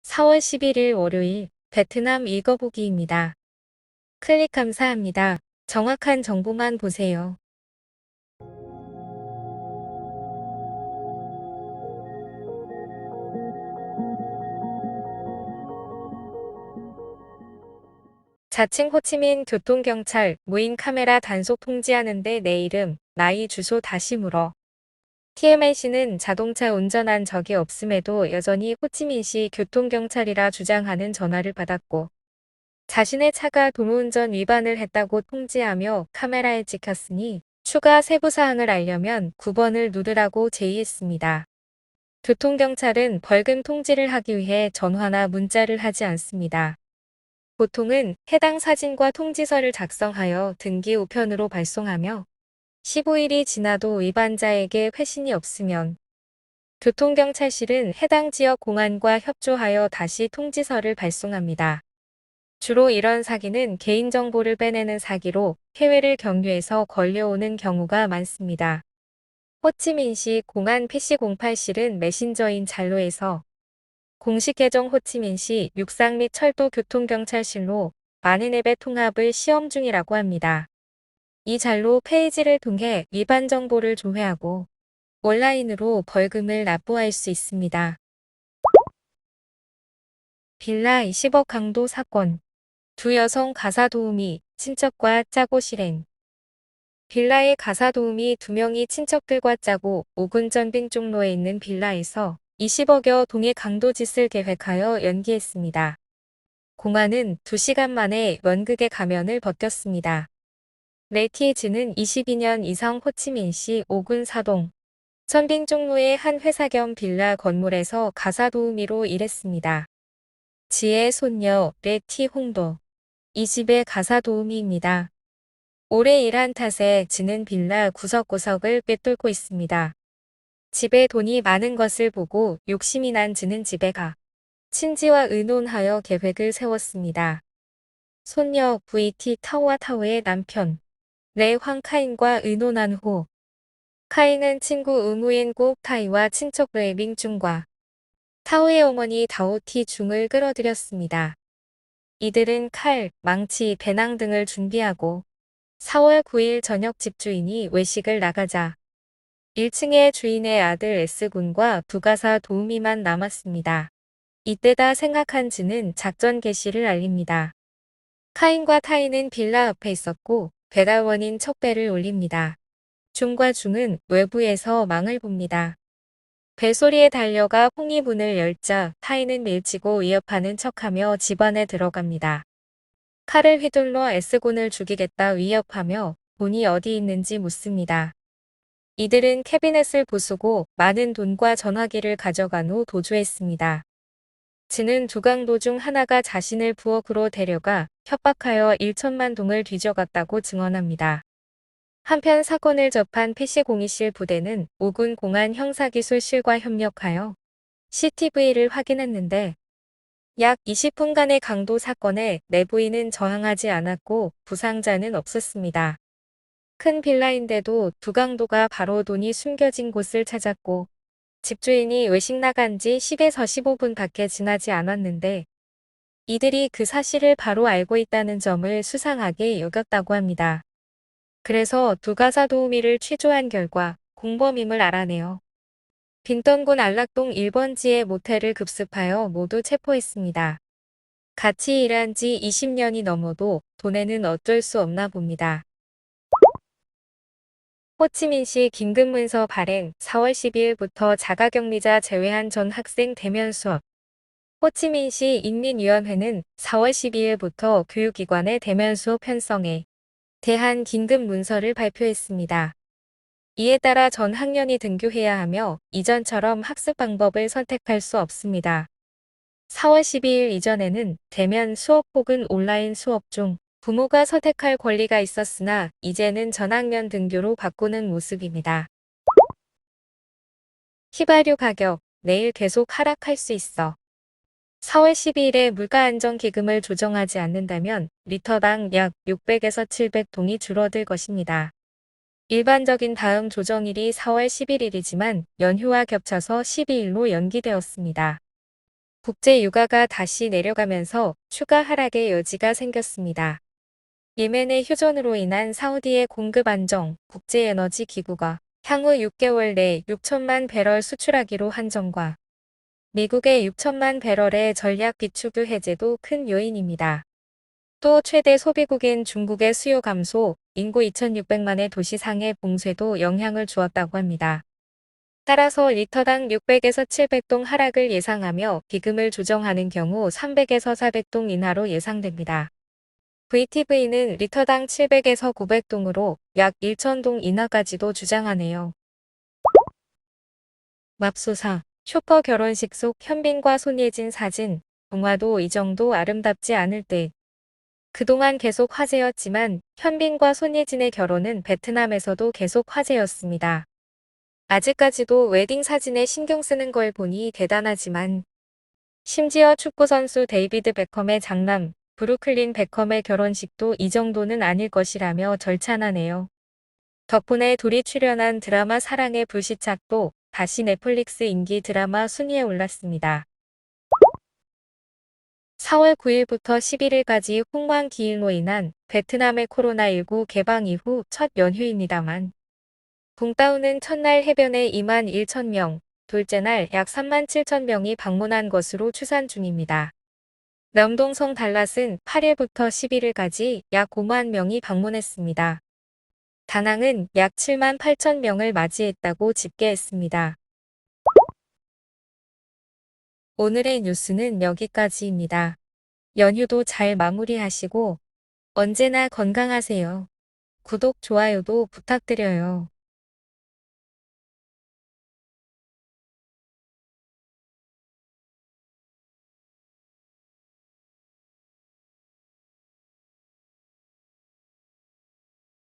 4월 11일 월요일 베트남 읽어보기입니다. 클릭 감사합니다. 정확한 정보만 보세요. 자칭 호치민 교통경찰 무인 카메라 단속 통지하는데 내 이름, 나이, 주소 다시 물어. TMAC는 자동차 운전한 적이 없음에도 여전히 호치민시 교통경찰이라 주장하는 전화를 받았고 자신의 차가 도로운전 위반을 했다고 통지하며 카메라에 찍혔으니 추가 세부사항을 알려면 9번을 누르라고 제의했습니다. 교통경찰은 벌금 통지를 하기 위해 전화나 문자를 하지 않습니다. 보통은 해당 사진과 통지서를 작성하여 등기 우편으로 발송하며 15일이 지나도 위반자에게 회신이 없으면 교통경찰실은 해당 지역 공안과 협조하여 다시 통지서를 발송합니다. 주로 이런 사기는 개인정보를 빼내는 사기로 해외를 경유해서 걸려오는 경우가 많습니다. 호치민시 공안 PC08실은 메신저인 잘로에서 공식 계정 호치민시 육상 및 철도 교통경찰실로 많은 앱의 통합을 시험 중이라고 합니다. 이 잘로 페이지를 통해 위반 정보를 조회하고 온라인으로 벌금을 납부할 수 있습니다. 빌라 20억 강도 사건. 두 여성 가사도우미, 친척과 짜고 실행. 빌라의 가사도우미 2명이 친척들과 짜고 오군 전빙 종로에 있는 빌라에서 20억여 동의 강도짓을 계획하여 연기했습니다. 공안은 2시간 만에 연극의 가면을 벗겼습니다. 레티에즈는 22년 이상 호치민시 오군 사동 전빙 종로의 한 회사 겸 빌라 건물에서 가사도우미로 일했습니다. 지의 손녀 레티 홍도. 이 집의 가사도우미입니다. 오래 일한 탓에 지는 빌라 구석구석을 꿰뚫고 있습니다. 집에 돈이 많은 것을 보고 욕심이 난 지는 집에 가 친지와 의논하여 계획을 세웠습니다. 손녀 VT 타오의 남편 레 황카인과 의논한 후 카인은 친구 의무인 꼭 타이와 친척 레밍 중과 타오의 어머니 다오티 중을 끌어들였습니다. 이들은 칼, 망치, 배낭 등을 준비하고 4월 9일 저녁 집주인이 외식을 나가자 1층에 주인의 아들 S군과 부가사 도우미만 남았습니다. 이때다 생각한 지는 작전 개시를 알립니다. 카인과 타인은 빌라 앞에 있었고 배달원인 척배를 올립니다. 중과 중은 외부에서 망을 봅니다. 벨소리에 달려가 홍위문을 열자 타인은 밀치고 위협하는 척하며 집 안에 들어갑니다. 칼을 휘둘러 S군을 죽이겠다 위협하며 돈이 어디 있는지 묻습니다. 이들은 캐비넷을 부수고 많은 돈과 전화기를 가져간 후 도주했습니다. 지는 두 강도 중 하나가 자신을 부엌으로 데려가 협박하여 1천만 동을 뒤져갔다고 증언합니다. 한편 사건을 접한 PC02실 부대는 오군 공안 형사기술실과 협력하여 CCTV를 확인했는데 약 20분간의 강도 사건에 내부인은 저항하지 않았고 부상자는 없었습니다. 큰 빌라인데도 두 강도가 바로 돈이 숨겨진 곳을 찾았고 집주인이 외식 나간 지 10에서 15분 밖에 지나지 않았는데 이들이 그 사실을 바로 알고 있다는 점을 수상하게 여겼다고 합니다. 그래서 두 가사 도우미를 취조한 결과 공범임을 알아내어 빈떤군 안락동 1번지의 모텔을 급습하여 모두 체포했습니다. 같이 일한 지 20년이 넘어도 돈에는 어쩔 수 없나 봅니다. 호치민시 긴급문서 발행 4월 12일부터 자가격리자 제외한 전 학생 대면 수업. 호치민시 인민위원회는 4월 12일부터 교육기관의 대면 수업 편성에 대한 긴급문서를 발표했습니다. 이에 따라 전 학년이 등교해야 하며 이전처럼 학습 방법을 선택할 수 없습니다. 4월 12일 이전에는 대면 수업 혹은 온라인 수업 중 부모가 선택할 권리가 있었으나 이제는 전학년 등교로 바꾸는 모습입니다. 휘발유 가격, 내일 계속 하락할 수 있어. 4월 12일에 물가안정기금을 조정하지 않는다면 리터당 약 600에서 700동이 줄어들 것입니다. 일반적인 다음 조정일이 4월 11일이지만 연휴와 겹쳐서 12일로 연기되었습니다. 국제 유가가 다시 내려가면서 추가 하락의 여지가 생겼습니다. 예멘의 휴전으로 인한 사우디의 공급 안정, 국제에너지기구가 향후 6개월 내 6천만 배럴 수출하기로 한 점과 미국의 6천만 배럴의 전략 비축유 해제도 큰 요인입니다. 또 최대 소비국인 중국의 수요 감소, 인구 2,600만의 도시상의 봉쇄도 영향을 주었다고 합니다. 따라서 리터당 600에서 700동 하락을 예상하며 기금을 조정하는 경우 300에서 400동 인하로 예상됩니다. VTV는 리터당 700에서 900동으로 약 1,000동 인하까지도 주장하네요. 맙소사, 쇼퍼 결혼식 속 현빈과 손예진 사진, 동화도 이 정도 아름답지 않을 듯. 그동안 계속 화제였지만 현빈과 손예진의 결혼은 베트남에서도 계속 화제였습니다. 아직까지도 웨딩 사진에 신경 쓰는 걸 보니 대단하지만 심지어 축구선수 데이비드 베컴의 장남 브루클린 베컴의 결혼식도 이 정도는 아닐 것이라며 절찬하네요. 덕분에 둘이 출연한 드라마 사랑의 불시착도 다시 넷플릭스 인기 드라마 순위에 올랐습니다. 4월 9일부터 11일까지 홍황 기일로 인한 베트남의 코로나19 개방 이후 첫 연휴입니다만 붕따오는 첫날 해변에 2만 1천 명, 둘째 날 약 3만 7천 명이 방문한 것으로 추산 중입니다. 명동성 달랏은 8일부터 11일까지 약 5만 명이 방문했습니다. 다낭은 약 7만 8천 명을 맞이했다고 집계했습니다. 오늘의 뉴스는 여기까지입니다. 연휴도 잘 마무리하시고 언제나 건강하세요. 구독, 좋아요도 부탁드려요.